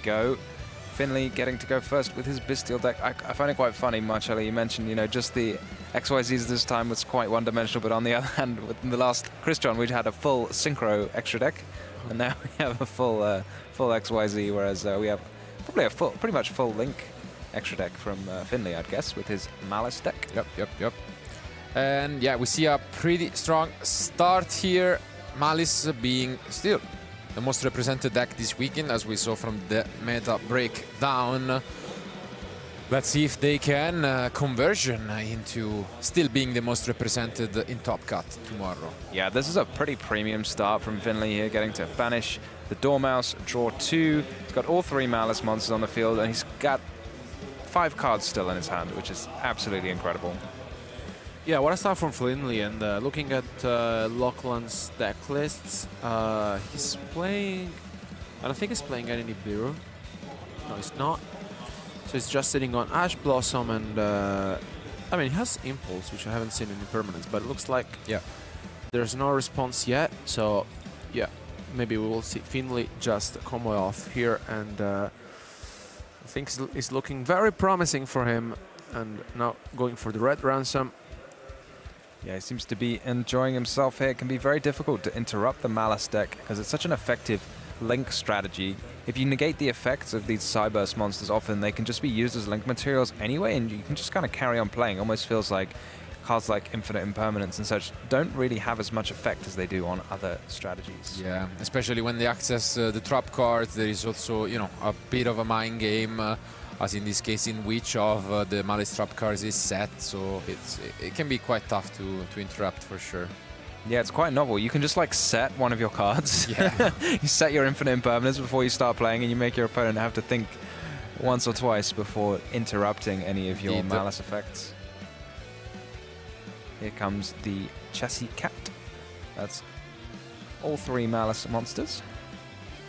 go. Finley getting to go first with his Bestial deck. I find it quite funny, Marcello, you mentioned, you know, just the XYZs this time was quite one-dimensional, but on the other hand, within the last Christian, we had a full Synchro extra deck, and now we have a full XYZ, whereas we have probably a pretty much full Link extra deck from Finley, I'd guess, with his Malice deck. Yep. And yeah, we see a pretty strong start here. Malice being still the most represented deck this weekend, as we saw from the meta breakdown. Let's see if they can conversion into still being the most represented in Top Cut tomorrow. Yeah, this is a pretty premium start from Finley here, getting to banish the Dormouse, draw 2. He's got all 3 Malice monsters on the field, and he's got 5 cards still in his hand, which is absolutely incredible. Yeah, what I saw from Finley, and looking at Lochlann's deck lists, he's playing... I don't think he's playing any Nibiru. No, he's not. So he's just sitting on Ash Blossom, and I mean, he has Impulse, which I haven't seen in Impermanence, but it looks like there's no response yet. So yeah, maybe we will see Finley just combo off here, and I think it's looking very promising for him. And now going for the Red Ransom. Yeah, he seems to be enjoying himself here. It can be very difficult to interrupt the Malice deck because it's such an effective Link strategy. If you negate the effects of these Cyburst monsters, often they can just be used as Link materials anyway, and you can just kind of carry on playing. Almost feels like cards like Infinite Impermanence and such don't really have as much effect as they do on other strategies. Yeah, especially when they access the trap cards. There is also, you know, a bit of a mind game, as in this case, in which of the Malice trap cards is set. So it can be quite tough to interrupt for sure. Yeah, it's quite novel. You can just like set one of your cards. Yeah. You set your Infinite Impermanence before you start playing, and you make your opponent have to think once or twice before interrupting any of your Malice effects. Here comes the Chessie Cat. That's all 3 Malice monsters.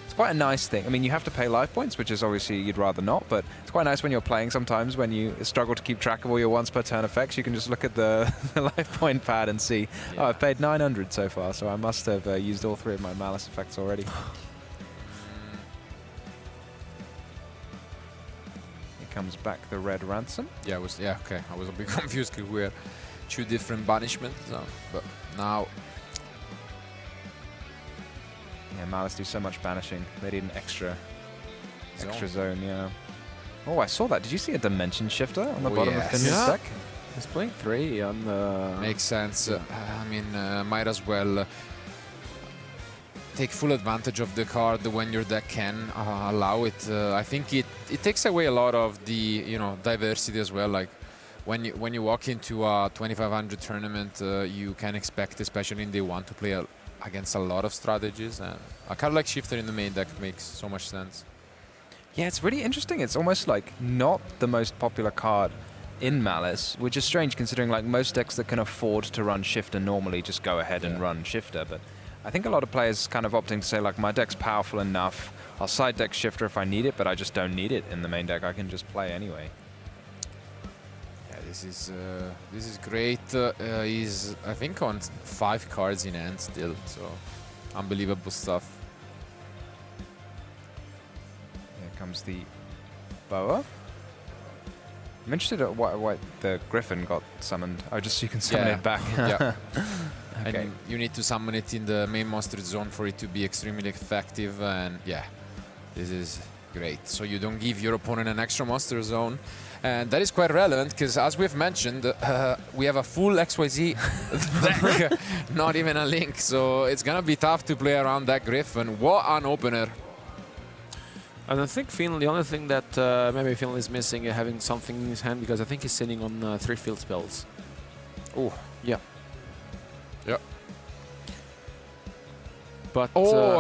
It's quite a nice thing. I mean, you have to pay life points, which is obviously you'd rather not, but it's quite nice when you're playing sometimes when you struggle to keep track of all your once per turn effects. You can just look at the life point pad and see, oh, I've paid 900 so far, so I must have used all 3 of my Malice effects already. Here comes back the Red Ransom. Yeah, okay. I was a bit confused because we had 2 different banishments, but now... Yeah, Malice do so much banishing. They need an extra zone, yeah. Oh, I saw that. Did you see a Dimension Shifter on the bottom of Finley's deck? He's playing 3 on the... Makes sense. I mean, might as well take full advantage of the card when your deck can allow it. I think it takes away a lot of the, you know, diversity as well. Like when you walk into a 2500 tournament, you can expect, especially in day 1, to play against a lot of strategies, and a card like Shifter in the main deck makes so much sense. Yeah, it's really interesting. It's almost like not the most popular card in Malice, which is strange considering like most decks that can afford to run Shifter normally just go ahead and run Shifter. But I think a lot of players kind of opting to say like, my deck's powerful enough, I'll side deck Shifter if I need it, but I just don't need it in the main deck. I can just play anyway. This is great. He's, I think, on 5 cards in hand still, so unbelievable stuff. Here comes the Boa. I'm interested at why the Griffin got summoned. Oh, just so you can summon it back. Yeah. Okay. And you need to summon it in the main monster zone for it to be extremely effective, and yeah, this is great. So you don't give your opponent an extra monster zone. And that is quite relevant because, as we've mentioned, we have a full XYZ deck, not even a Link. So it's going to be tough to play around that Griffin. What an opener. I don't think Finley, the only thing that maybe Finley is missing is having something in his hand, because I think he's sitting on 3 field spells. Oh, yeah. Yeah. But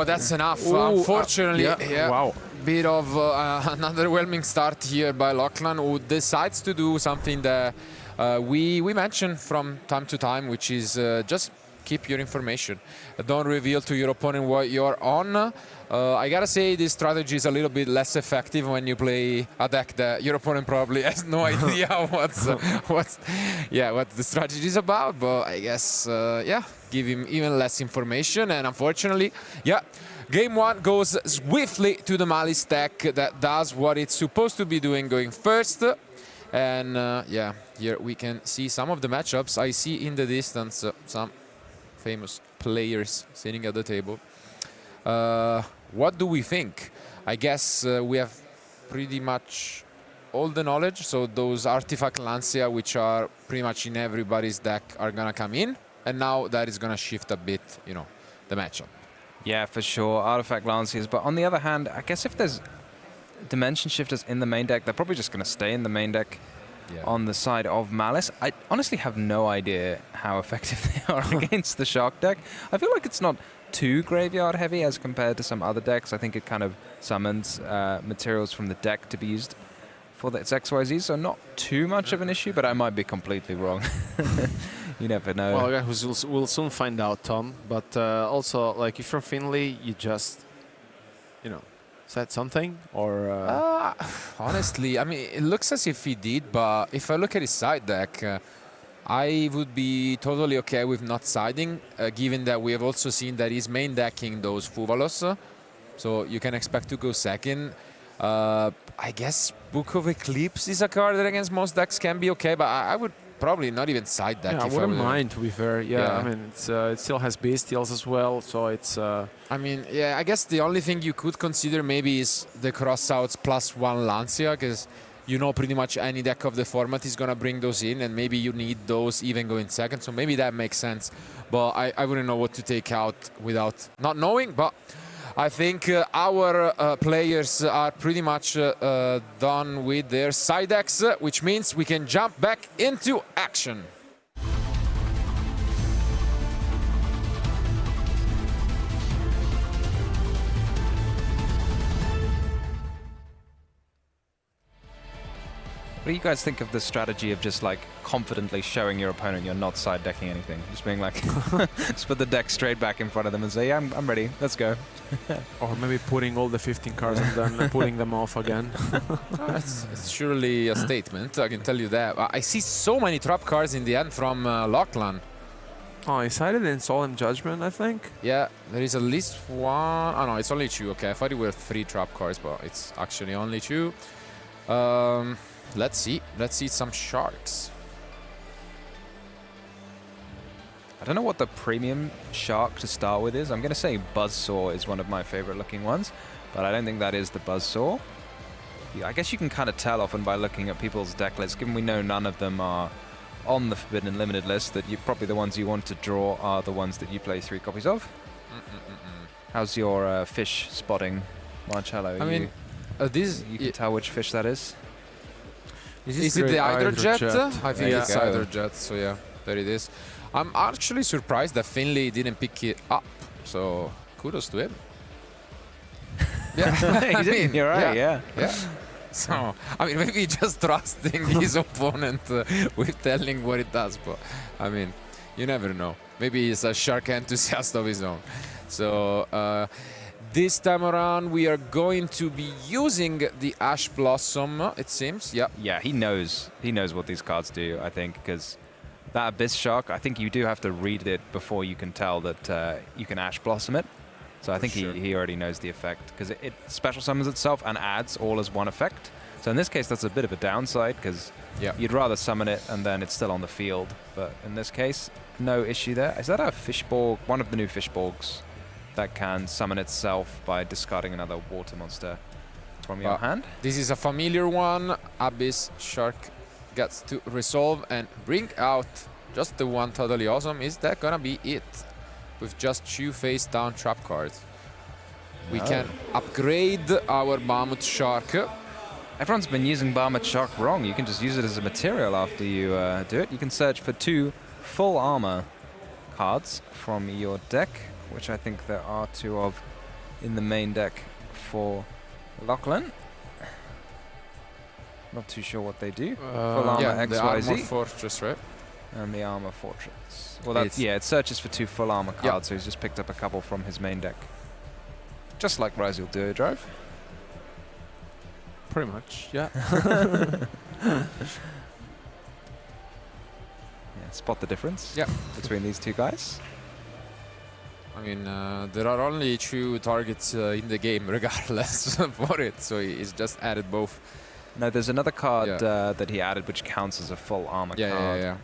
that's enough. Unfortunately, Wow. Bit of an underwhelming start here by Lochlann, who decides to do something that we mention from time to time, which is just keep your information. Don't reveal to your opponent what you're on. I gotta say, this strategy is a little bit less effective when you play a deck that your opponent probably has no idea what the strategy is about. But I guess, give him even less information. And unfortunately, Game 1 goes swiftly to the Malice deck that does what it's supposed to be doing, going first. And yeah, here we can see some of the matchups. I see in the distance some famous players sitting at the table. What do we think? I guess we have pretty much all the knowledge. So those Artifact Lancia, which are pretty much in everybody's deck, are gonna come in. And now that is gonna shift a bit, you know, the matchup. Yeah, for sure. Artifact Lanciers. But on the other hand, I guess if there's Dimension Shifters in the main deck, they're probably just going to stay in the main deck on the side of Malice. I honestly have no idea how effective they are against the Shark deck. I feel like it's not too graveyard heavy as compared to some other decks. I think it kind of summons materials from the deck to be used for its XYZ, so not too much of an issue, but I might be completely wrong. You never know. Well, yeah, we'll soon find out, Tom. But also, like, if you're Finley, you just, you know, said something, or... Honestly, I mean, it looks as if he did, but if I look at his side deck, I would be totally okay with not siding, given that we have also seen that he's main decking those Fuvalos, so you can expect to go second. I guess Book of Eclipse is a card that against most decks can be okay, but I would probably not even side deck. Yeah, I wouldn't mind, to be fair. Yeah, I mean, it still has Bestials as well, so it's... I mean, yeah, I guess the only thing you could consider maybe is the crossouts +1 Lancia, because you know pretty much any deck of the format is going to bring those in, and maybe you need those even going second, so maybe that makes sense. But I wouldn't know what to take out without not knowing, but I think our players are pretty much done with their side decks, which means we can jump back into action. What do you guys think of the strategy of just like confidently showing your opponent you're not side decking anything? Just being like, just put the deck straight back in front of them and say, yeah, I'm ready, let's go. Or maybe putting all the 15 cards and then putting them off again. It's surely a statement, I can tell you that. I see so many trap cards in the end from Lochlann. Oh, he sided in Solemn Judgment, I think. Yeah, there is at least one. Oh no, it's only two. Okay, I thought it were 3 trap cards, but it's actually only 2. Let's see some sharks. I don't know what the premium shark to start with is. I'm going to say Buzzsaw is one of my favorite looking ones, but I don't think that is the Buzzsaw. Yeah, I guess you can kind of tell often by looking at people's deck lists, given we know none of them are on the Forbidden and Limited list, that probably the ones you want to draw are the ones that you play 3 copies of. How's your fish spotting, Marcello? I mean, you can tell which fish that is. Is it the Hydrojet? I think it's go. Hydrojet, so yeah, there it is. I'm actually surprised that Finley didn't pick it up, so kudos to him. Yeah, you're right, yeah. So, I mean, maybe just trusting his opponent with telling what it does, but I mean, you never know. Maybe he's a shark enthusiast of his own. So, this time around, we are going to be using the Ash Blossom, it seems. Yeah. Yeah, he knows what these cards do, I think, because that Abyss Shark, I think you do have to read it before you can tell that you can Ash Blossom it. So I think he already knows the effect, because it special summons itself and adds all as one effect. So in this case, that's a bit of a downside, because you'd rather summon it and then it's still on the field. But in this case, no issue there. Is that a Fishborg, one of the new Fishborgs, that can summon itself by discarding another water monster from your hand? This is a familiar one. Abyss Shark gets to resolve and bring out just the one totally awesome. Is that gonna be it? With just 2 face down trap cards. We can upgrade our Mammoth Shark. Everyone's been using Mammoth Shark wrong. You can just use it as a material after you do it. You can search for 2 full armor cards from your deck, which I think there are 2 of in the main deck for Lochlann. Not too sure what they do. Full armor XYZ. The Armor Fortress, right? And the Armor Fortress. Well, that's, it searches for 2 full armor cards, so he's just picked up a couple from his main deck. Just like Ryzeal Duodrive. Pretty much, yeah. Spot the difference between these 2 guys. I mean, there are only 2 targets in the game, regardless for it. So he's just added both. No, there's another card Yeah. that he added which counts as a full armor Yeah, card. yeah,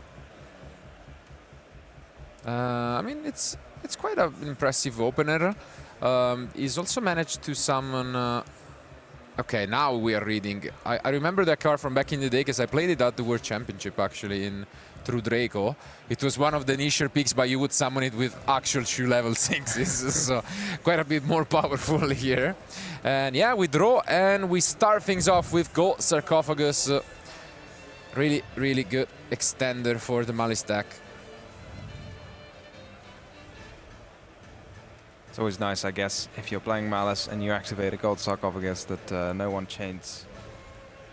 yeah. I mean, it's quite an impressive opener. He's also managed to summon. Okay, now we are reading. I remember that card from back in the day because I played it at the World Championship actually through Draco. It was one of the nicher picks, but you would summon it with actual 2 level 6s, so quite a bit more powerful here. And yeah, we draw and we start things off with Gold Sarcophagus. Really, really good extender for the Malice deck. It's always nice, I guess, if you're playing Malice and you activate a Gold Sarcophagus that no one chains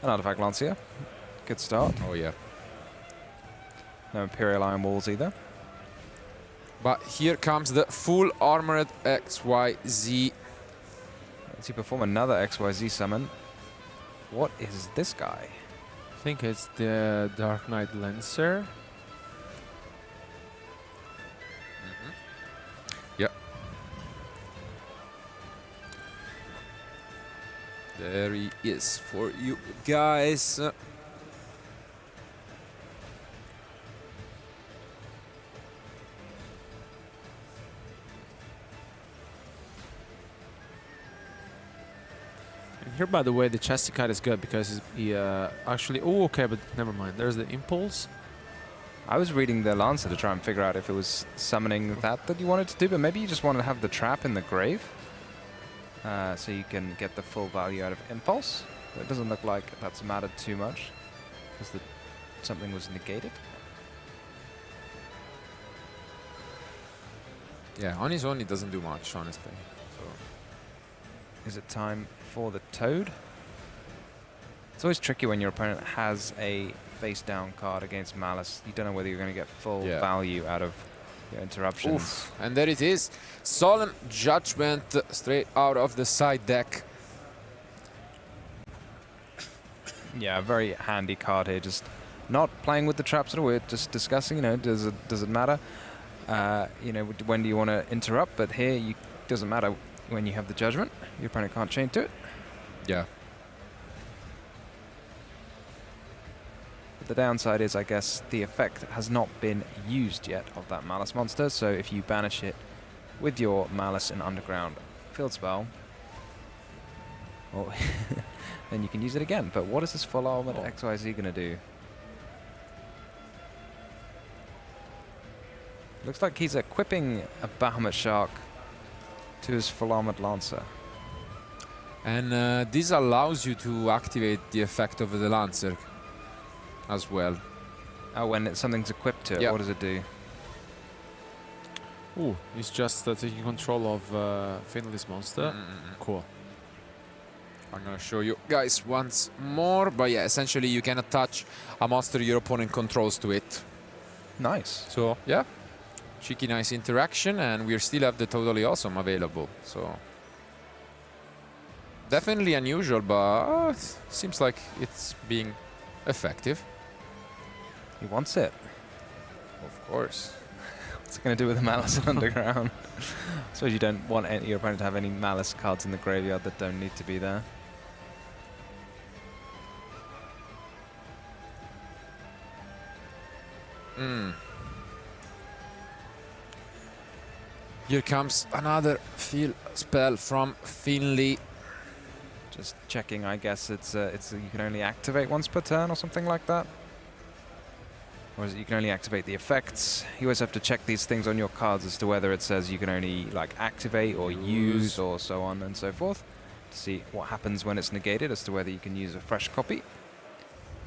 an Artifact Lancia. Good start. Oh yeah. No Imperial Iron Walls either. But here comes the full armored XYZ. Let's see, perform another XYZ summon. What is this guy? I think it's the Dark Knight Lancer. Yep. There he is for you guys. And here, by the way, the chassis card is good because he actually... Oh, okay, but never mind. There's the Impulse. I was reading the Lancer to try and figure out if it was summoning that you wanted to do, but maybe you just want to have the trap in the grave so you can get the full value out of Impulse. But it doesn't look like that's mattered too much because something was negated. Yeah, on his own, it doesn't do much, honestly. So. Is it time for the Toad? It's always tricky when your opponent has a face-down card against Malice. You don't know whether you're going to get full value out of your interruptions. Oof. And there it is. Solemn Judgment straight out of the side deck. Yeah, a very handy card here. Just not playing with the traps at all. We're just discussing, you know, does it matter? You know, when do you want to interrupt? But here, it doesn't matter when you have the Judgment. Your opponent can't chain to it. Yeah. But the downside is, I guess, the effect has not been used yet of that Malice monster. So if you banish it with your Malice and Underground field spell, well, then you can use it again. But what is this full armored XYZ going to do? Looks like he's equipping a Bahamut Shark to his full armored Lancer. And this allows you to activate the effect of the Lancer as well. Oh, when something's equipped to it, what does it do? Ooh, he's just taking control of Finley's monster. Cool. I'm gonna show you guys once more, but yeah, essentially you can attach a monster your opponent controls to it. Nice. So yeah, cheeky nice interaction, and we still have the Totally Awesome available. So definitely unusual, but seems like it's being effective. He wants it. Of course. What's it going to do with the Malice and Underground? I suppose you don't want your opponent to have any Malice cards in the graveyard that don't need to be there. Here comes another field spell from Finley. Just checking, I guess you can only activate once per turn or something like that. Or is it you can only activate the effects? You always have to check these things on your cards as to whether it says you can only like activate or use or so on and so forth to see what happens when it's negated as to whether you can use a fresh copy.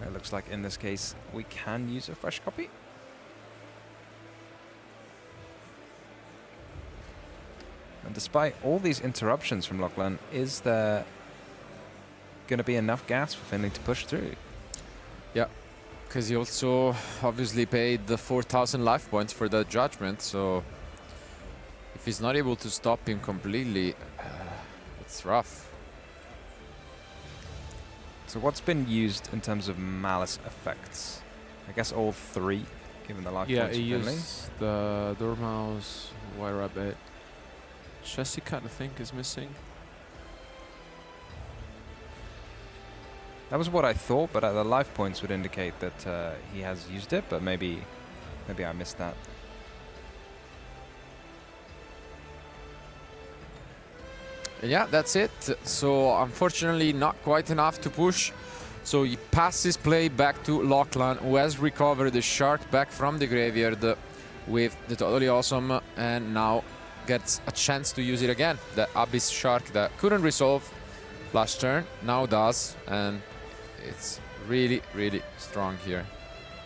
It looks like in this case we can use a fresh copy. And despite all these interruptions from Lochlann, is there going to be enough gas for Finley to push through? Yeah, because he also obviously paid the 4,000 life points for that judgment, so if he's not able to stop him completely, it's rough. So what's been used in terms of Malice effects? I guess all three, given the life points for Finley. Yeah, he used the Dormouse, White Rabbit. Chassis Cat, I think, is missing. That was what I thought, but the life points would indicate that he has used it, but maybe I missed that. Yeah, that's it. So unfortunately not quite enough to push. So he passes play back to Lochlann, who has recovered the shark back from the graveyard with the Totally Awesome, and now gets a chance to use it again. The Abyss Shark that couldn't resolve last turn, now does, and it's really, really strong here.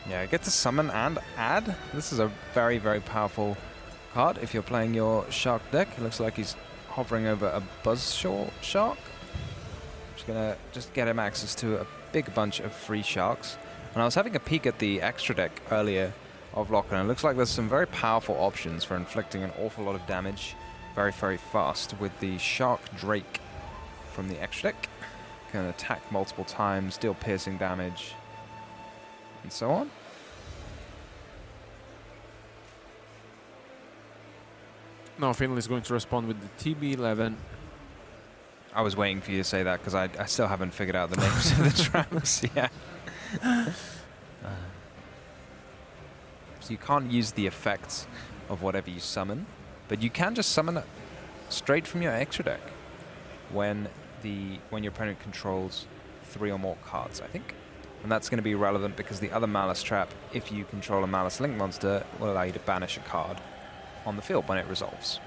Yeah, get to summon and add. This is a very, very powerful card if you're playing your shark deck. It looks like he's hovering over a Buzzsaw shark. Just gonna get him access to a big bunch of free sharks. And I was having a peek at the extra deck earlier of Lochlann. It looks like there's some very powerful options for inflicting an awful lot of damage very, very fast with the Shark Drake from the extra deck. Can attack multiple times, deal piercing damage, and so on. Now Finley is going to respond with the TB11. I was waiting for you to say that because I still haven't figured out the names of the traps yet. So you can't use the effects of whatever you summon, but you can just summon it straight from your extra deck when your opponent controls 3 or more cards, I think. And that's going to be relevant because the other Malice trap, if you control a Malice Link monster, will allow you to banish a card on the field when it resolves.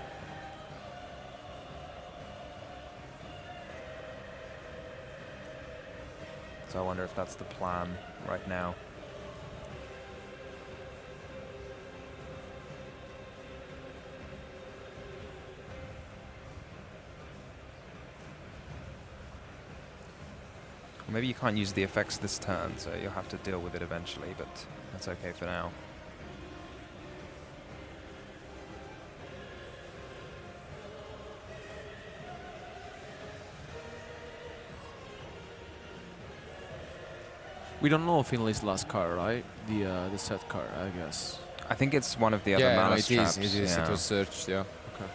So I wonder if that's the plan right now. Or maybe you can't use the effects this turn, so you'll have to deal with it eventually, but that's okay for now. We don't know Finley's last card, right? The set card, I guess. I think it's one of the other Malice traps. It is. Yeah. It was searched, yeah. Okay.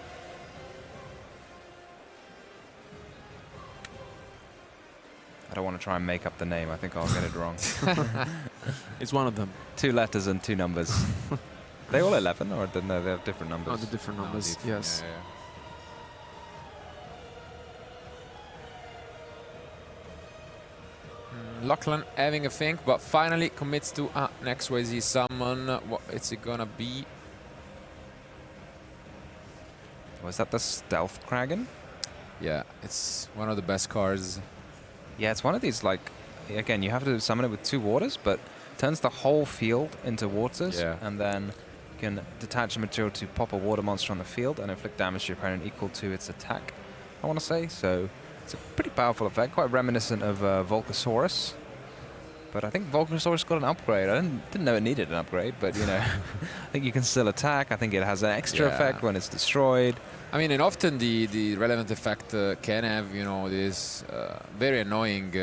I don't want to try and make up the name. I think I'll get it wrong. It's one of them. 2 letters and 2 numbers. They all 11, or no? They have different numbers. Oh, the different numbers. Yes. Yeah, yeah. Lochlann having a think, but finally commits to next YZ summon. What is it gonna be? Was that the Stealth Kraken? Yeah, it's one of the best cards. Yeah, it's one of these, like, again, you have to summon it with 2 waters, but turns the whole field into waters, Yeah. and then you can detach a material to pop a water monster on the field and inflict damage to your opponent equal to its attack, I want to say. So it's a pretty powerful effect, quite reminiscent of Volcasaurus. But I think Volcasaurus got an upgrade. I didn't know it needed an upgrade, but, you know, I think you can still attack. I think it has an extra effect when it's destroyed. I mean, and often the relevant effect can have, you know, this very annoying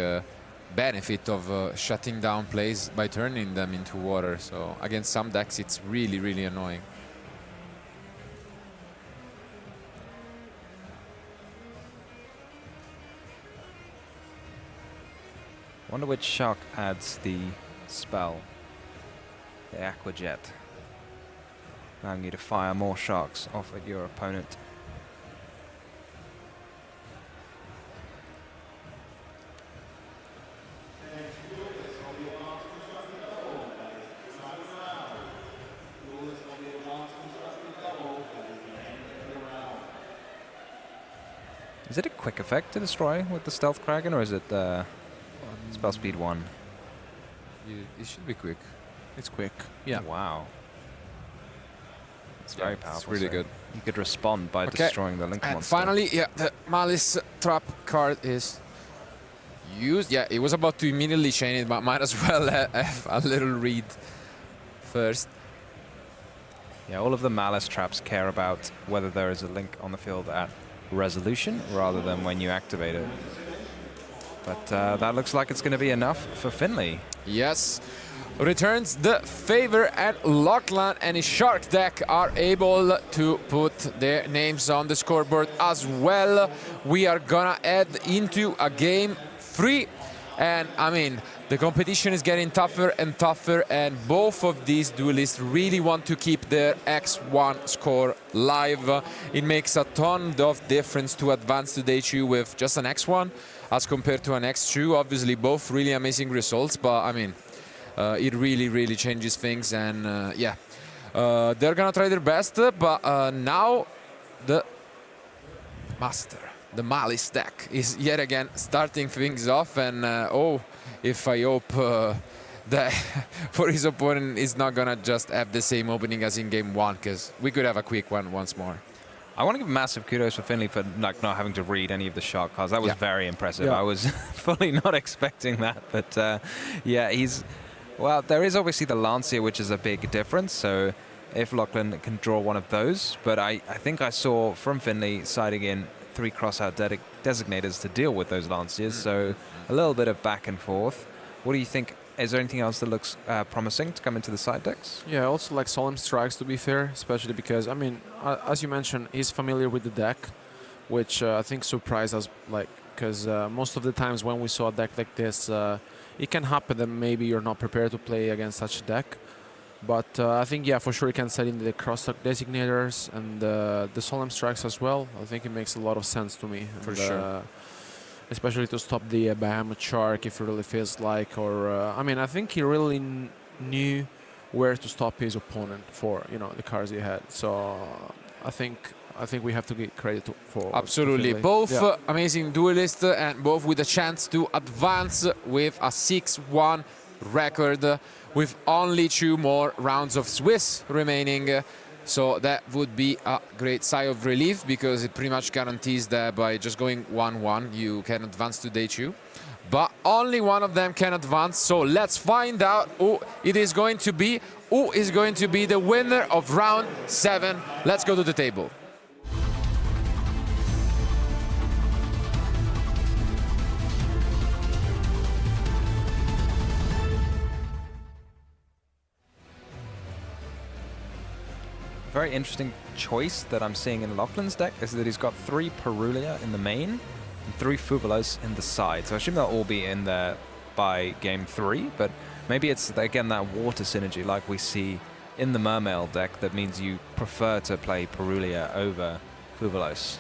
benefit of shutting down plays by turning them into water. So against some decks, it's really, really annoying. Wonder which shark adds the spell. The Aqua Jet. Allowing you to fire more sharks off at your opponent. Is it a quick effect to destroy with the Stealth Kraken, or is it spell speed 1? It should be quick. It's quick. Yeah. Wow. It's very powerful. It's really good. You could respond by destroying the Link And monster. finally, yeah, the Malice Trap card is used. Yeah, it was about to immediately chain it, but might as well have a little read first. Yeah, all of the Malice traps care about whether there is a Link on the field at resolution rather than when you activate it. But that looks like it's going to be enough for Finley. Yes. returns the favor, and Lochlann and his Shark deck are able to put their names on the scoreboard as well. We are gonna head into a game 3, and I mean, the competition is getting tougher and tougher, and both of these duelists really want to keep their X1 score live. It makes a ton of difference to advance to day 2 with just an X1 as compared to an X2. Obviously, both really amazing results, but I mean, it really changes things, and yeah, they're gonna try their best, but now the master, the Malice deck, is yet again starting things off, and oh, if I hope that for his opponent is not gonna just have the same opening as in game 1, because we could have a quick one once more. I want to give massive kudos for Finley for like not having to read any of the shark cards. That was very impressive. Yeah. I was fully not expecting that, but yeah, he's... Well, there is obviously the Lancia, which is a big difference, so if Lochlann can draw one of those, but I think I saw from Finley siding in 3 crossout designators to deal with those Lancias, so a little bit of back and forth. What do you think? Is there anything else that looks promising to come into the side decks? Yeah, also like Solemn Strikes, to be fair, especially because, I mean, as you mentioned, he's familiar with the deck, which I think surprised us, like, because most of the times when we saw a deck like this, it can happen that maybe you're not prepared to play against such a deck. But I think, yeah, for sure you can set in the crosstalk designators and the Solemn Strikes as well. I think it makes a lot of sense to me. For sure. Especially to stop the Behemoth Shark if it really feels like, or I mean, I think he really knew where to stop his opponent for, you know, the cards he had. So I think we have to give credit for Absolutely, both amazing duelists, and both with a chance to advance with a 6-1 record, with only 2 more rounds of Swiss remaining. So that would be a great sigh of relief, because it pretty much guarantees that by just going 1-1 you can advance to day 2. But only one of them can advance, so let's find out who it is going to be. Who is going to be the winner of round 7? Let's go to the table. Very interesting choice that I'm seeing in Lochlann's deck is that he's got 3 Perulia in the main and 3 Fuvalos in the side. So I assume they'll all be in there by game 3, but maybe it's, again, that water synergy like we see in the Mermail deck that means you prefer to play Perulia over Fuvalos.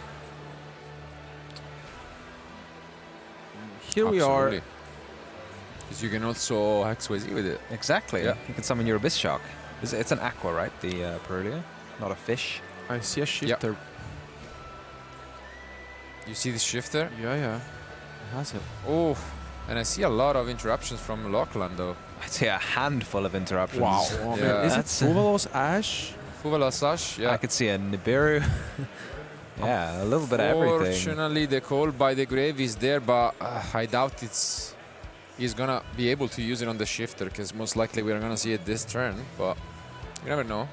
Here we are. Because you can also XYZ with it. Exactly. Yeah. You can summon your Abyss Shark. It's an aqua, right? The Perulia, not a fish. I see a shifter. You see the shifter? Yeah. It has it. Oh, and I see a lot of interruptions from Lochlann, though. I'd say a handful of interruptions. Wow. Oh, Yeah. man. Is it That's- Fuvalos Ash? Fuvalos Ash, yeah. I could see a Nibiru. Yeah, a little bit of everything. Fortunately, the call by the grave is there, but I doubt he's gonna be able to use it on the shifter, because most likely we're gonna see it this turn, but you never know.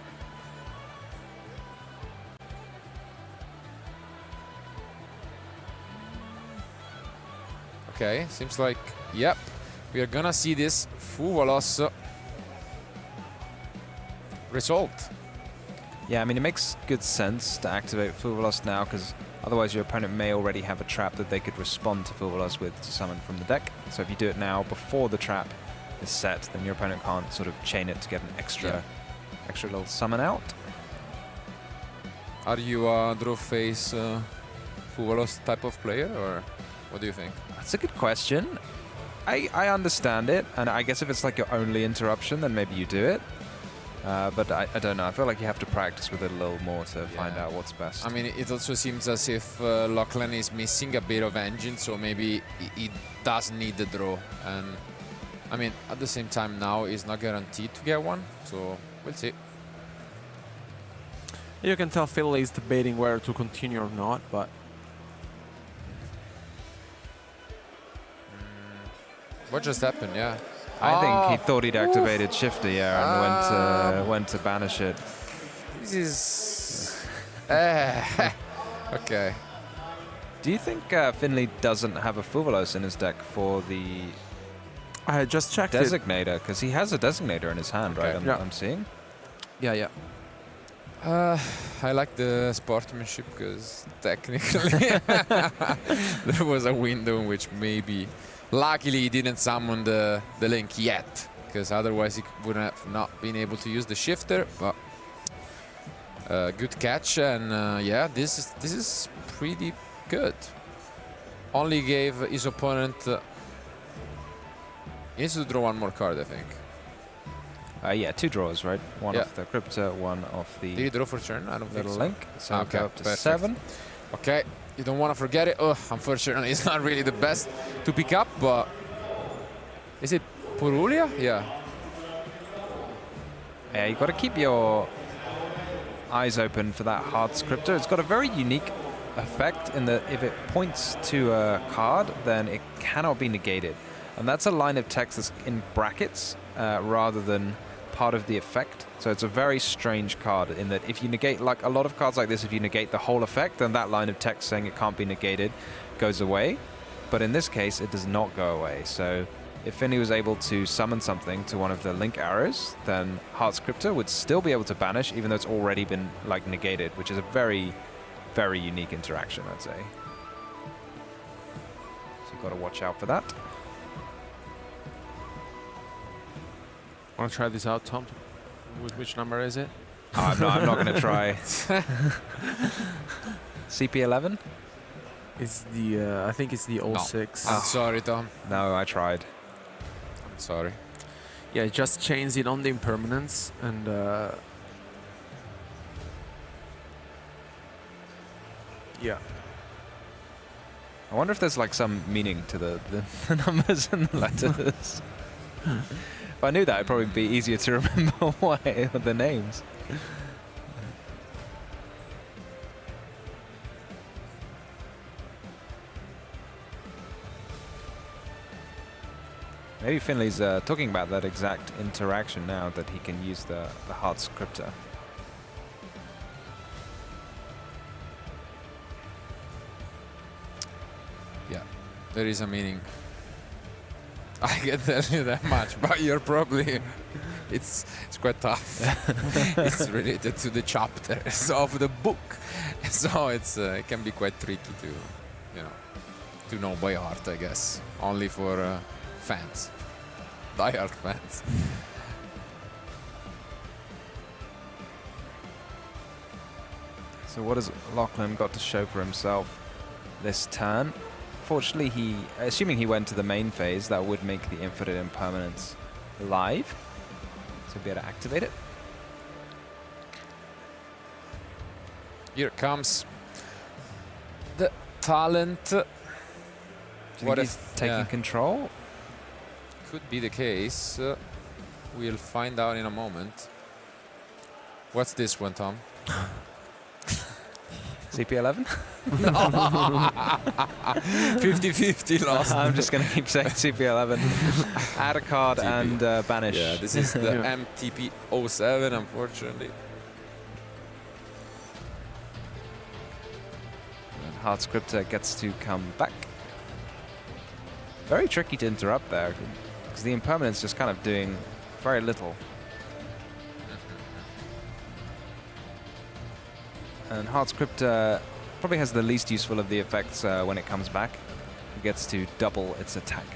Okay, seems like, yep, we are gonna see this Fuvalos result. Yeah, I mean, it makes good sense to activate Fuvalos now, because otherwise your opponent may already have a trap that they could respond to Fuvalos with to summon from the deck. So if you do it now before the trap is set, then your opponent can't sort of chain it to get an extra little summon out. Are you a draw face Fuvalos type of player, or what do you think? That's a good question. I understand it, and I guess if it's like your only interruption, then maybe you do it. But I don't know. I feel like you have to practice with it a little more to find out what's best. I mean, it also seems as if Lochlann is missing a bit of engine, so maybe he does need the draw. And I mean, at the same time, now he's not guaranteed to get one, so we'll see. You can tell Finley is debating whether to continue or not, but What just happened? Yeah. I think he thought he'd activated Shifter, and went to banish it. This is okay. Do you think Finley doesn't have a Fuvalos in his deck for the I just checked it. Designator, because he has a designator in his hand, Okay. right? Yeah. I'm seeing. Yeah. I like the sportsmanship because technically there was a window in which maybe, luckily, he didn't summon the link yet, because otherwise he would have not been able to use the shifter. But good catch, and yeah, this is pretty good. Only gave his opponent. He needs to draw one more card, I think. Yeah, 2 draws, right? One Yeah. off the crypto, one off Did the he draw for turn? I don't think little so. link. So Okay, go up to perfect. 7. Okay, you don't want to forget it. Oh, unfortunately, it's not really the best to pick up, but is it Purulia? Yeah. Yeah, you've got to keep your eyes open for that hard scripter. It's got a very unique effect in that if it points to a card, then it cannot be negated. And that's a line of text that's in brackets rather than part of the effect. So it's a very strange card in that if you negate, like a lot of cards like this, if you negate the whole effect, then that line of text saying it can't be negated goes away. But in this case, it does not go away. So if Finley was able to summon something to one of the link arrows, then Heart Scripter would still be able to banish, even though it's already been like negated, which is a very, very unique interaction, I'd say. So you've got to watch out for that. Want to try this out, Tom? Which number is it? Oh, I'm not going to try. CP11? It's the I think it's the 06. I'm sorry, Tom. No, I tried. I'm sorry. Yeah, it just chains it on the impermanence and yeah. I wonder if there's like some meaning to the numbers and the letters. If I knew that, it'd probably be easier to remember why the names. Maybe Finley's talking about that exact interaction now, that he can use the hard scripter. Yeah, there is a meaning. I can tell you that much, but you're probably it's quite tough. It's related to the chapters of the book, so it's it can be quite tricky to know by heart, I guess. Only for fans, die-hard fans. So what has Lochlann got to show for himself this turn? Fortunately, assuming he went to the main phase, that would make the Infinite Impermanence live. So he'll be able to activate it. Here comes the talent. Do you What think he's if- taking yeah. control? Could be the case. We'll find out in a moment. What's this one, Tom? CP11? 50-50 lost. I'm just going to keep saying CP11. Add a card TP. and banish. Yeah, this is the Yeah. MTP 07, unfortunately. And Hard Scripter gets to come back. Very tricky to interrupt there, because the Impermanence just kind of doing very little. And Hard Scripter probably has the least useful of the effects when it comes back. It gets to double its attack.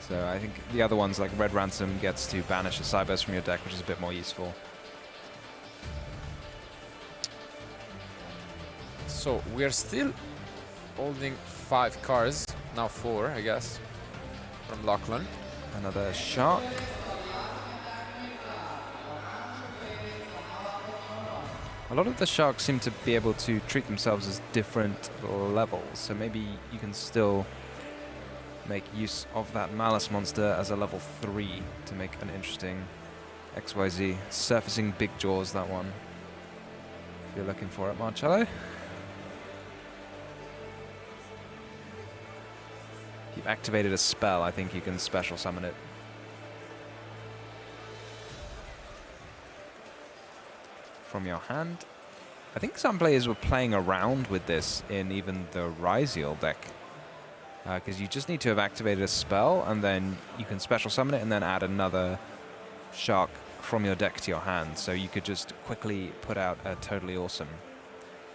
So I think the other ones, like Red Ransom, gets to banish a Cyburst from your deck, which is a bit more useful. So we are still holding 5 cards, now 4, I guess, from Lochlann. Another Shark. A lot of the Sharks seem to be able to treat themselves as different levels, so maybe you can still make use of that Malice monster as a level 3 to make an interesting XYZ. Surfacing Big Jaws, that one. If you're looking for it, Marcello. If you've activated a spell, I think you can special summon it. From your hand. I think some players were playing around with this in even the Ryziel deck. because you just need to have activated a spell, and then you can special summon it and then add another shark from your deck to your hand. So you could just quickly put out a totally awesome,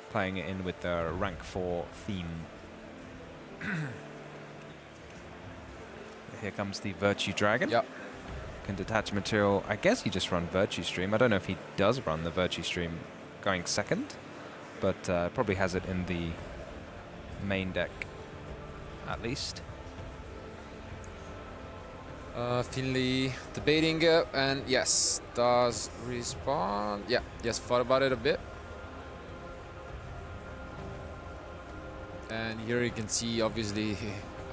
playing it in with the rank 4 theme. Here comes the Virtue Dragon. Yep. Can detach material. I guess he just run Virtue Stream. I don't know if he does run the Virtue Stream going second, but probably has it in the main deck at least. Finley debating, and yes, does respond. Yeah, yes, thought about it a bit. And here you can see, obviously,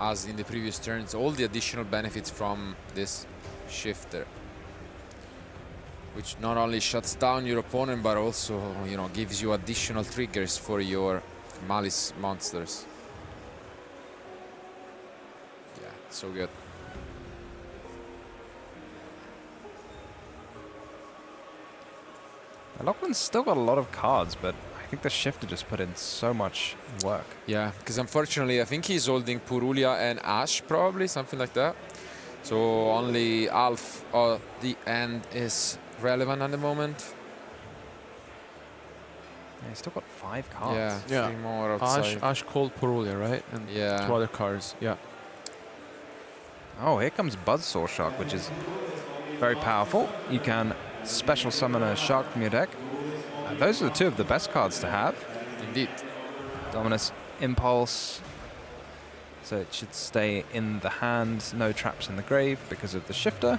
as in the previous turns, all the additional benefits from this shifter, which not only shuts down your opponent, but also, you know, gives you additional triggers for your Malice monsters. Yeah, so good. Lochlann's still got a lot of cards, but I think the shifter just put in so much work. Yeah, because unfortunately, I think he's holding Purulia and Ash, probably, something like that. So only half of the end is relevant at the moment. Yeah, he's still got 5 cards. Yeah, Yeah. 3 more outside. Ash Cold Purulia, right? And Yeah. 2 other cards. Yeah. Oh, here comes Buzzsaw Shark, which is very powerful. You can special summon a shark from your deck. Those are the 2 of the best cards to have. Indeed. Dominus Impulse. So it should stay in the hand. No traps in the grave because of the shifter.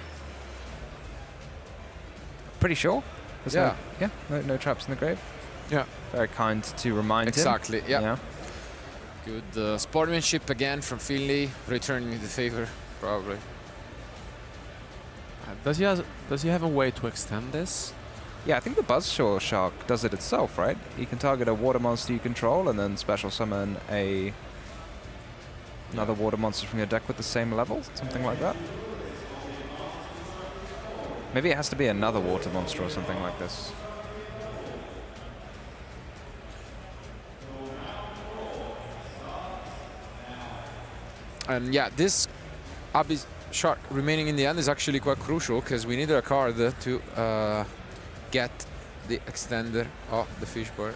Pretty sure. There's no traps in the grave. Yeah. Very kind to remind Exactly, him. yeah. Good sportsmanship again from Finley, returning the favor, probably. Does he have a way to extend this? Yeah, I think the Buzzsaw Shark does it itself, right? You can target a water monster you control and then special summon another water monster from your deck with the same level, something like that. Maybe it has to be another water monster or something like this. And yeah, this Abyss Shark remaining in the end is actually quite crucial, because we needed a card to get the extender of the fishboard.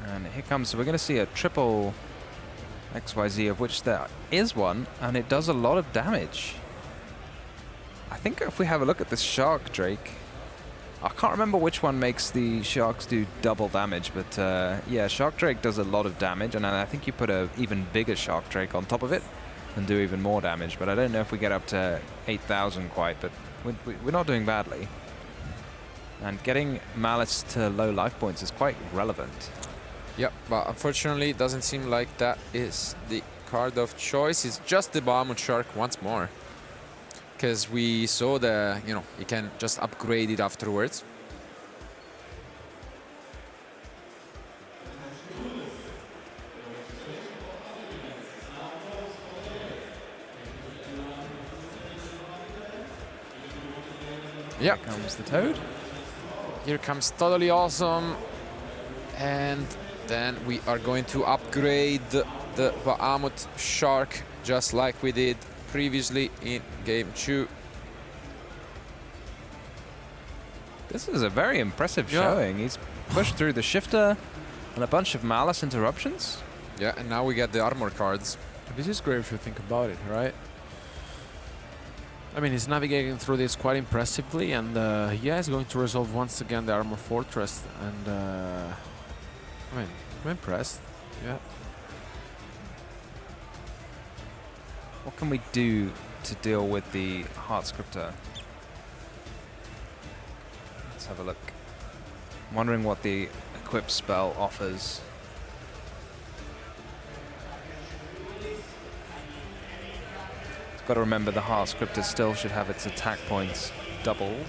And here comes, so we're going to see a triple XYZ, of which there is one, and it does a lot of damage. I think if we have a look at this Shark Drake, I can't remember which one makes the sharks do double damage, but yeah, Shark Drake does a lot of damage, and I think you put a even bigger Shark Drake on top of it and do even more damage, but I don't know if we get up to 8,000 quite, but we're not doing badly. And getting Malice to low life points is quite relevant. Yep, but unfortunately it doesn't seem like that is the card of choice. It's just the Bahamut Shark once more, because we saw you can just upgrade it afterwards. Yeah, Here comes the Toad. here comes Totally Awesome, and then we are going to upgrade the Bahamut Shark just like we did previously in game 2. This is a very impressive showing. He's pushed through the shifter and a bunch of Malice interruptions. Yeah, and now we get the armor cards. This is great if you think about it, right? I mean, he's navigating through this quite impressively, and yeah, he's going to resolve once again the Armor Fortress, and I mean, I'm impressed. Yeah. What can we do to deal with the Heart Scripter? Let's have a look. I'm wondering what the equip spell offers. Got to remember the Heart Scripter still should have its attack points doubled.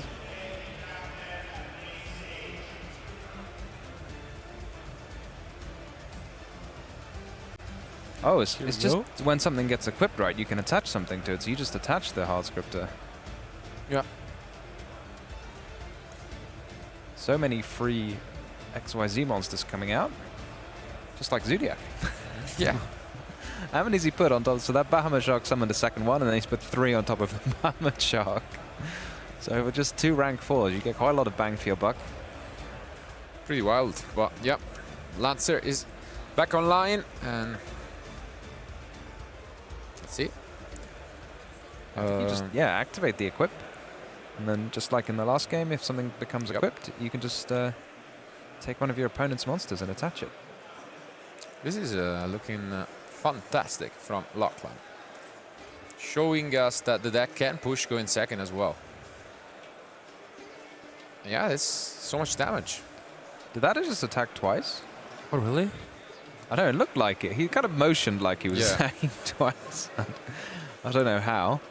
Oh, it's just when something gets equipped right, you can attach something to it, so you just attach the Heart Scripter. Yeah. So many free XYZ monsters coming out, just like Zodiac. Yeah. How many has he put on top? So that Bahamut Shark summoned a second one, and then he's put 3 on top of the Bahamut Shark. So with just 2 rank 4s, you get quite a lot of bang for your buck. Pretty wild, but yeah. Lancer is back online, and let's see. You just activate the equip, and then just like in the last game, if something becomes equipped, you can just take one of your opponent's monsters and attach it. This is looking fantastic from Lochlann, showing us that the deck can push going second as well. Yeah, it's so much damage. Did that just attack twice? Oh, really? I don't know, it looked like it. He kind of motioned like he was attacking twice. I don't know how.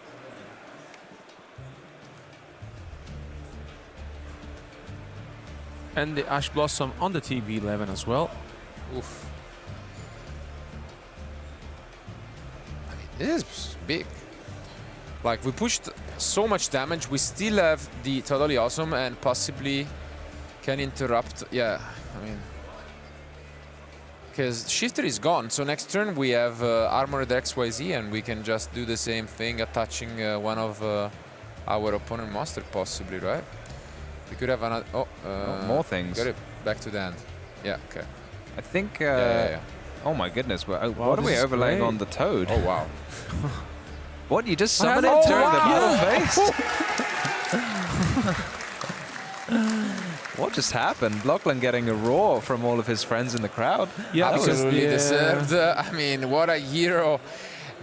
And the Ash Blossom on the TB11 as well. Oof. I mean, this is big. Like, we pushed so much damage, we still have the Totally Awesome and possibly can interrupt. Yeah, I mean, because Shifter is gone, so next turn we have Armored XYZ, and we can just do the same thing, attaching one of our opponent monster, possibly, right? We could have another. More things. Got it back to the end. Yeah, okay. I think. Yeah. Oh my goodness! Wow, what are we this is overlaying great. on the Toad? Oh, wow. What? You just summoned Oh, it during the wow. battle phase? What just happened? Lochlann getting a roar from all of his friends in the crowd. Yeah, Absolutely deserved. I mean, what a hero,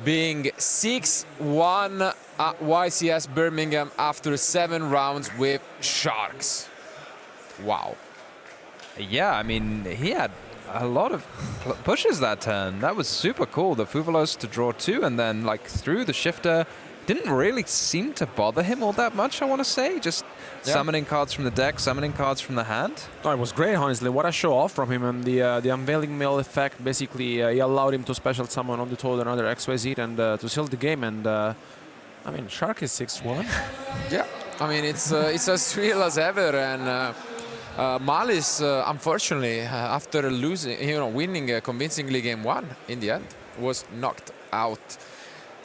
being 6-1 at YCS Birmingham after 7 rounds with Sharks. Wow. Yeah, I mean, he had a lot of pushes that turn. That was super cool. The Fuvalos to draw 2 and then like through the Shifter. Didn't really seem to bother him all that much, I want to say. Just summoning cards from the deck, summoning cards from the hand. Oh, it was great, honestly. What a show off from him, and the unveiling mail effect. Basically, he allowed him to special summon on the Toad another XYZ and to seal the game. And I mean, Shark is 6-1. Yeah, I mean, it's as real as ever. And Malice, unfortunately, after losing, winning convincingly game 1 in the end, was knocked out.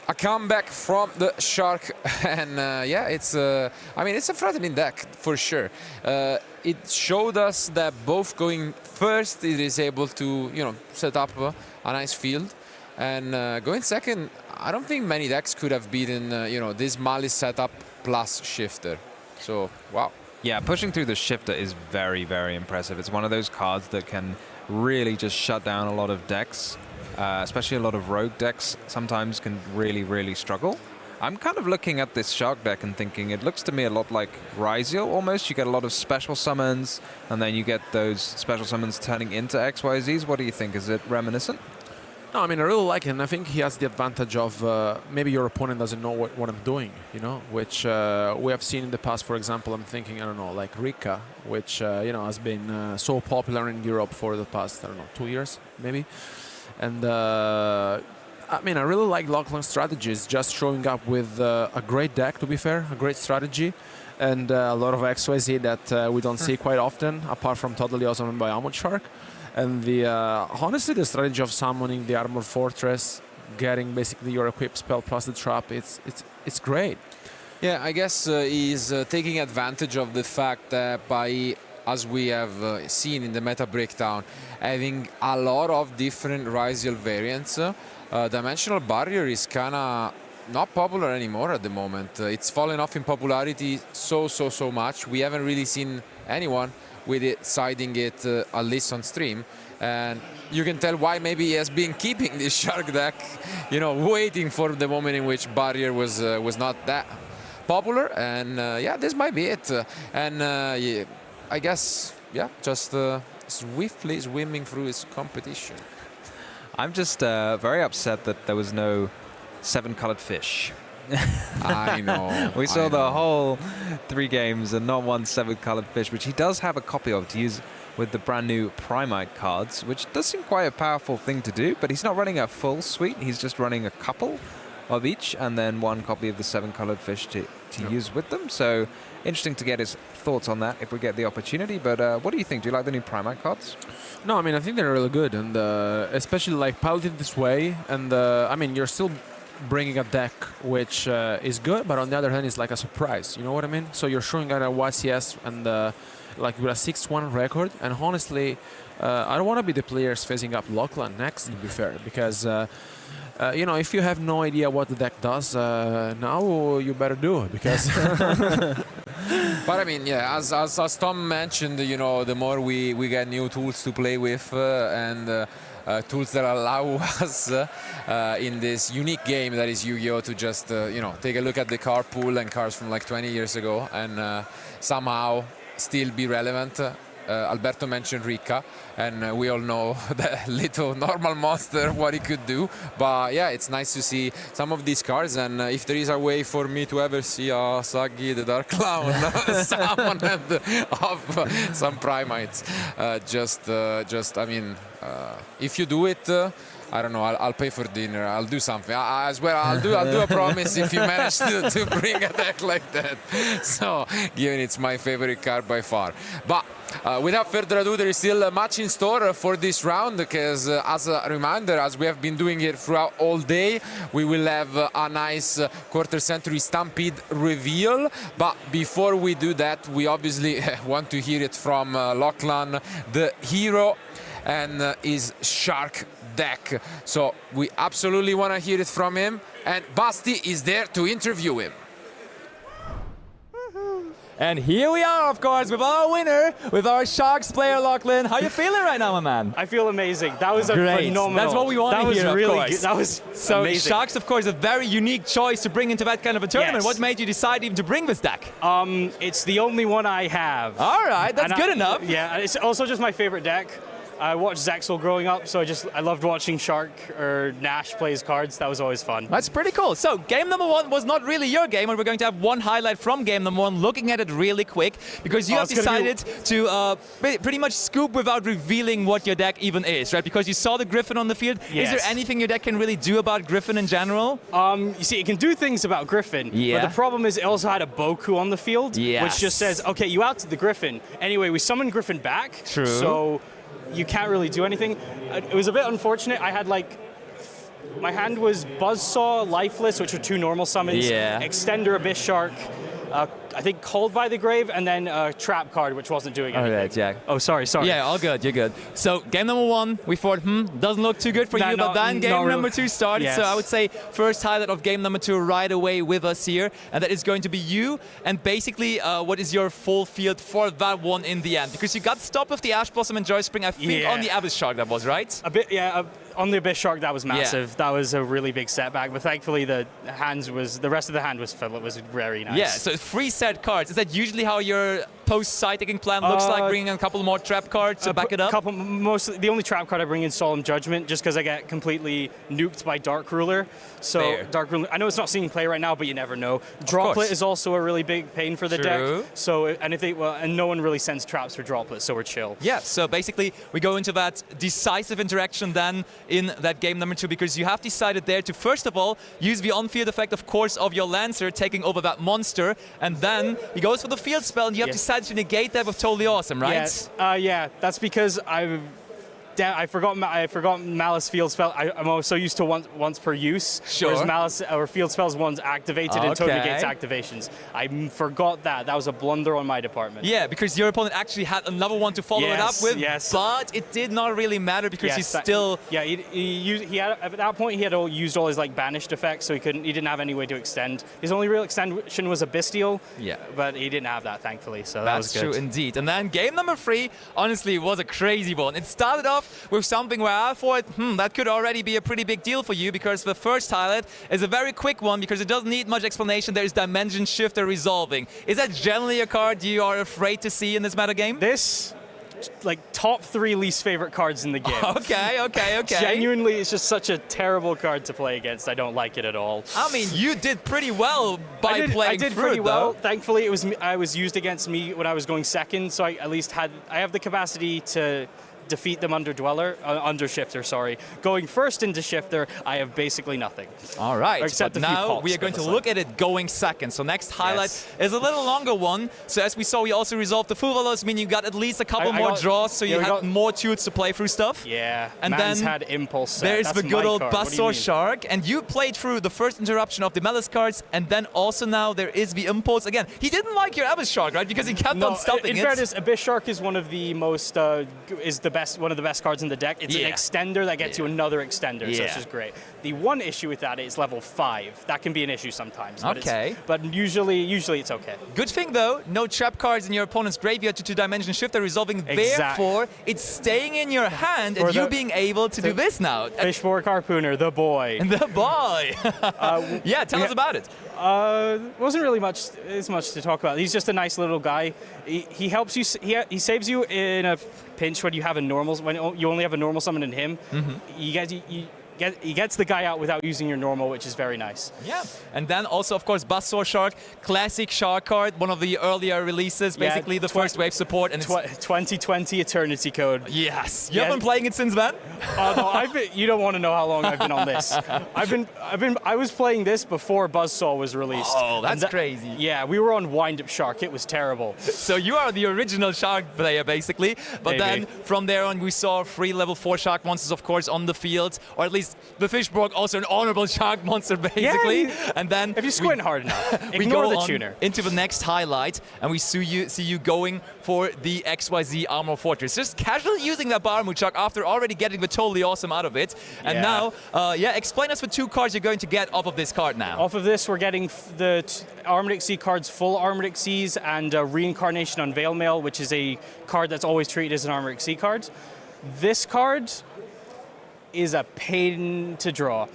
A comeback from the Shark, and it's I mean, it's a threatening deck for sure. It showed us that both going first, it is able to set up a nice field, and going second, I don't think many decks could have beaten this Malice setup plus Shifter. So wow. Yeah, pushing through the Shifter is very, very impressive. It's one of those cards that can really just shut down a lot of decks. Especially a lot of rogue decks sometimes can really, really struggle. I'm kind of looking at this Shark deck and thinking it looks to me a lot like Ryziel almost. You get a lot of special summons, and then you get those special summons turning into XYZs. What do you think? Is it reminiscent? No, I mean, I really like it, and I think he has the advantage of maybe your opponent doesn't know what I'm doing, which we have seen in the past. For example, I'm thinking, I don't know, like Rika, which, has been so popular in Europe for the past, 2 years, maybe. And I mean, I really like Lochlann's strategies, just showing up with a great deck, to be fair, a great strategy, and a lot of XYZ that we don't see quite often, apart from Totally Awesome and Bahamut Shark. And honestly, the strategy of summoning the Armor Fortress, getting basically your equip spell plus the trap, it's great. Yeah, I guess he's taking advantage of the fact that as we have seen in the meta breakdown, having a lot of different Ryziel variants, Dimensional Barrier is kind of not popular anymore at the moment. It's fallen off in popularity so much. We haven't really seen anyone with it siding it, at least on stream. And you can tell why maybe he has been keeping this Shark deck, waiting for the moment in which Barrier was not that popular. And this might be it. I guess, just swiftly swimming through his competition. I'm just very upset that there was no 7-colored fish. I know. We saw the whole 3 games and not one 7-colored fish, which he does have a copy of to use with the brand new Primite cards, which does seem quite a powerful thing to do, but he's not running a full suite. He's just running a couple of each and then 1 copy of the 7-colored fish to to use with them. So interesting to get his thoughts on that if we get the opportunity. But what do you think? Do you like the new Primate cards? No, I mean, I think they're really good, and especially like piloted this way. And I mean, you're still bringing a deck which is good, but on the other hand, it's like a surprise. You know what I mean? So you're showing out a YCS and like with a 6-1 record. And honestly, I don't want to be the players facing up Lochlann next, to be fair, because you know, if you have no idea what the deck does, now you better do it, because. But I mean, yeah, as Tom mentioned, you know, the more we get new tools to play with and tools that allow us in this unique game that is Yu-Gi-Oh! To just, you know, take a look at the card pool and cards from like 20 years ago and somehow still be relevant. Alberto mentioned Rika, and we all know the little normal monster, what he could do. But yeah, it's nice to see some of these cards, and if there is a way for me to ever see a Sagi the Dark Clown summoned of some primates, just I mean, if you do it, I don't know, I'll pay for dinner, I'll do something. As well, I'll do a promise if you manage to bring a deck like that. So, given it's my favorite card by far. But without further ado, there is still much in store for this round, because as a reminder, as we have been doing it throughout all day, we will have a nice quarter century Stampede reveal. But before we do that, we obviously want to hear it from Lochlann, the hero, and his shark deck. So we absolutely want to hear it from him, and Basti is there to interview him. And here we are, of course, with our winner, with our Sharks player, Lochlann. How are you feeling right now, my man? I feel amazing. That was a Great. phenomenal. That's what we want to hear, That was really of course. good. That was so amazing. Sharks, of course, a very unique choice to bring into that kind of a tournament. Yes. What made you decide even to bring this deck? It's the only one I have. All right, that's And good enough. Yeah, it's also just my favorite deck. I watched Zexel growing up, so I loved watching Shark or Nash play his cards. That was always fun. That's pretty cool. So game number one was not really your game, and we're going to have one highlight from game number one, looking at it really quick, because you have decided to pretty much scoop without revealing what your deck even is, right? Because you saw the Griffin on the field. Yes. Is there anything your deck can really do about Griffin in general? You see, it can do things about Griffin, Yeah. but the problem is it also had a Boku on the field, Yes. which just says, okay, you outed the Griffin. Anyway, we summoned Griffin back, True. so you can't really do anything. It was a bit unfortunate. I had my hand was Buzzsaw, Lifeless, which are two normal summons, Yeah. Extender, Abyss Shark, I think Called by the Grave, and then a Trap card, which wasn't doing anything. All right, Jack. Oh, sorry. Yeah, all good, you're good. So game number one, we thought, doesn't look too good for Nah, you, but not- then game not really. number two started. Yes. So I would say first highlight of game number two right away with us here, and that is going to be you. And basically, what is your full field for that one in the end? Because you got stopped with the Ash Blossom and Joy Spring, I think, Yeah. on the Abyss Shark that was, right? A bit, yeah. On the Abyss Shark, that was massive. That was a really big setback, but thankfully the rest of the hand was full. It was very nice. Yeah, so 3 set cards. Is that usually how your post-side taking plan looks like, bringing in a couple more trap cards to back it up? The only trap card I bring in Solemn Judgment, just because I get completely nuked by Dark Ruler. So Fair. Dark Ruler, I know it's not seeing play right now, but you never know. Droplet is also a really big pain for the True. deck. So and no one really sends traps for Droplet, so we're chill. Yeah, so basically we go into that decisive interaction then in that game number two, because you have decided there to first of all use the on-field effect, of course, of your Lancer taking over that monster, and then he goes for the field spell, and you have decided to negate that with Totally Awesome, right? Yes. Yeah, that's because I forgot Malice field spell. I'm also used to once per use. Sure. Whereas Malice or field spells once activated and Toad negates activations. I forgot that. That was a blunder on my department. Yeah, because your opponent actually had another one to follow it up with, but it did not really matter because he still... Yeah, he had, at that point he had used all his banished effects, so he didn't have any way to extend. His only real extension was a Bestial, but he didn't have that, thankfully, so that was good. That's true indeed. And then game number three, honestly, was a crazy one. It started off with something where I thought, that could already be a pretty big deal for you, because the first highlight is a very quick one because it doesn't need much explanation. There is Dimension Shifter Resolving. Is that generally a card you are afraid to see in this metagame? This, top 3 least favorite cards in the game. Okay. Genuinely, it's just such a terrible card to play against. I don't like it at all. I mean, you did pretty well by playing I did through pretty it, well. though. Thankfully, I was used against me when I was going second, so I have the capacity to defeat them under Shifter, sorry. Going first into Shifter, I have basically nothing. All right, Except but a few now pops, we are going but to it's look at it going second. So next highlight is a little longer one. So as we saw, we also resolved the Fuvalos, meaning you got at least a couple more draws, so you had more tools to play through stuff. Yeah, and Man's then had Impulse set. there's That's the good my old card. What do you Buzzsaw mean? Shark, and you played through the first interruption of the Malice cards, and then also now there is the Impulse. Again, he didn't like your Abyss Shark, right? Because he kept on stopping it. In fairness, Abyss Shark is one of the most one of the best cards in the deck. It's an extender that gets you another extender, so it's just great. The one issue with that is level 5. That can be an issue sometimes. But usually it's okay. Good thing though, no trap cards in your opponent's graveyard to 2-dimension shifter resolving. Therefore, it's staying in your hand and you being able to do this now. Fishborg Harpooner, the boy. The boy. Yeah, tell us about it. Wasn't really much to talk about. He's just a nice little guy. He helps you. He saves you in a pinch when you have a normal. When you only have a normal summon in him. He gets the guy out without using your normal, which is very nice. Yeah, and then also, of course, Buzzsaw Shark, classic shark card, one of the earlier releases, basically the first wave support. And 2020 Eternity Code. Yes, you have been playing it since then. No, you don't want to know how long I've been on this. I was playing this before Buzzsaw was released. Oh, that's crazy. Yeah, we were on Wind Up Shark. It was terrible. So you are the original shark player, basically. But then from there on, we saw 3 level 4 shark monsters, of course, on the field, or at least the Fishborg, also an honorable shark monster, basically. And then if you squint hard enough, we ignore go the on tuner. Into the next highlight, and we see you going for the XYZ Armor Fortress. Just casually using that Barmuchak after already getting the totally awesome out of it. And now, explain us the 2 cards you're going to get off of this card now. Off of this, we're getting the Armored Exceed cards, full Armored Exceeds, and Reincarnation on Veilmail, which is a card that's always treated as an Armored Exceed card. This card is a pain to draw.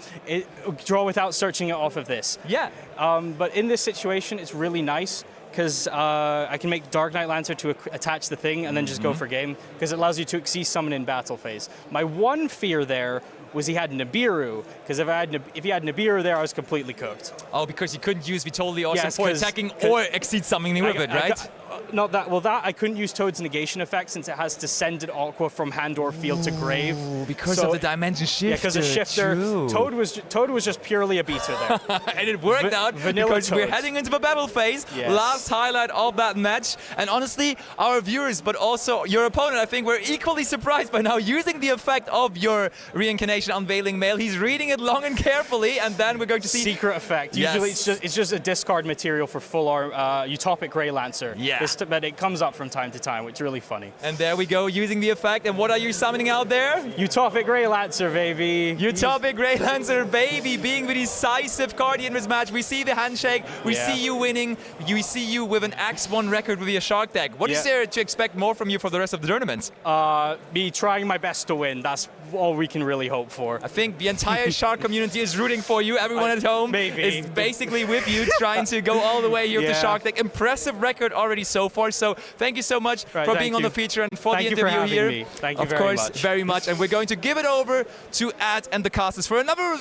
Draw without searching it off of this. Yeah. But in this situation, it's really nice because I can make Dark Knight Lancer to attach the thing and then just go for game, because it allows you to Exceed summon in battle phase. My one fear there was he had Nibiru, because if he had Nibiru there, I was completely cooked. Oh, because you couldn't use Vitoli Awesome for attacking or Exceed summoning with it, right? Not that. Well, that I couldn't use Toad's negation effect since it has Descended Aqua from hand or field to grave. Because of the dimension shifter. Yeah, because of shifter. True. Toad was just purely a beater there. And it worked out because Toad. we're heading into the battle phase. Yes. Last highlight of that match. And honestly, our viewers, but also your opponent, I think, were equally surprised by now using the effect of your Reincarnation Unveiling Mail. He's reading it long and carefully, and then we're going to see secret effect. Usually, it's just a discard material for full Utopic Grey Lancer. Yeah. But it comes up from time to time, which is really funny. And there we go, using the effect. And what are you summoning out there? Utopic Grey Lancer, baby. Utopic Grey Lancer, baby, being the decisive card in this match. We see the handshake. We see you winning. We see you with an X1 record with your Shark deck. What is there to expect more from you for the rest of the tournament? Me trying my best to win. That's all we can really hope for. I think the entire Shark community is rooting for you. Everyone at home is basically with you, trying to go all the way here with the Shark deck. Impressive record already so far. So thank you so much for being on the feature and for the interview here. Thank you very much. very much. And we're going to give it over to Ad and the casters for another reveal.